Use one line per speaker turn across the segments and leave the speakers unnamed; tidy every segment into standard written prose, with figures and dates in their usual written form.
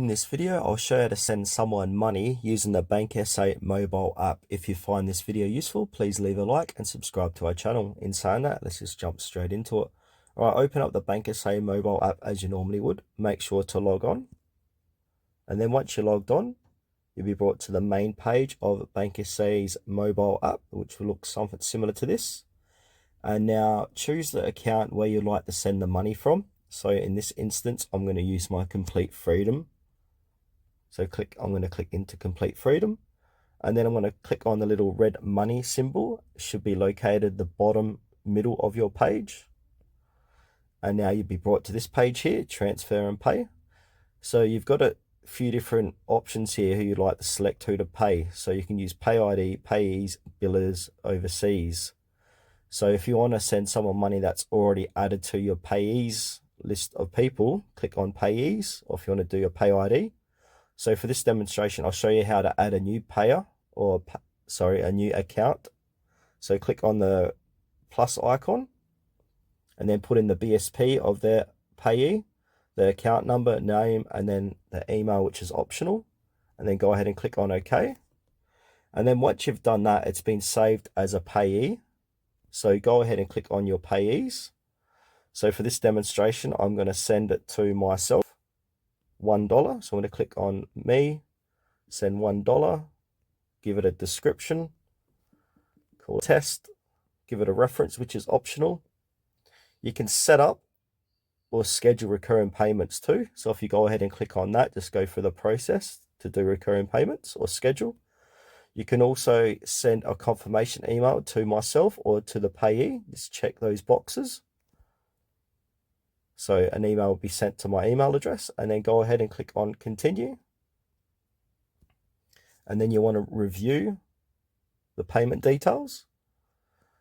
this video, I'll show you how to send someone money using the BankSA mobile app. If you find this video useful, please leave a like and subscribe to our channel. In saying that, let's just jump straight into it. All right, open up the BankSA mobile app as you normally would. Make sure to log on. And then once you're logged on, you'll be brought to the main page of BankSA's mobile app, which will look something similar to this. And now choose the account where you'd like to send the money from. So in this instance, I'm going to use my Complete Freedom. So I'm going to click into Complete Freedom. And then I'm going to click on the little red money symbol. It should be located at the bottom middle of your page. And now you'll be brought to this page here, Transfer and Pay. So you've got a few different options here who you'd like to select who to pay. So you can use Pay ID, Payees, Billers, Overseas. So if you want to send someone money that's already added to your Payees list of people, click on Payees, or if you want to do your Pay ID. So for this demonstration, I'll show you how to add a new payer, or a new account. So click on the plus icon and then put in the BSP of their payee, the account number, name, and then the email, which is optional. And then go ahead and click on OK. And then once you've done that, it's been saved as a payee. So go ahead and click on your payees. So for this demonstration, I'm going to send it to myself, $1. So I'm going to click on me, send $1, give it a description, call it test, give it a reference, which is optional. You can set up or schedule recurring payments too. So if you go ahead and click on that, just go through the process to do recurring payments or schedule. You can also send a confirmation email to myself or to the payee. Just check those boxes. So an email will be sent to my email address, and then go ahead and click on continue. And then you want to review the payment details.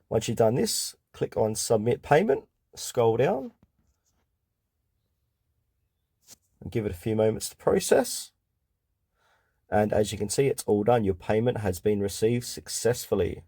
Once you've done this, click on submit payment, scroll down and give it a few moments to process. And as you can see, it's all done. Your payment has been received successfully.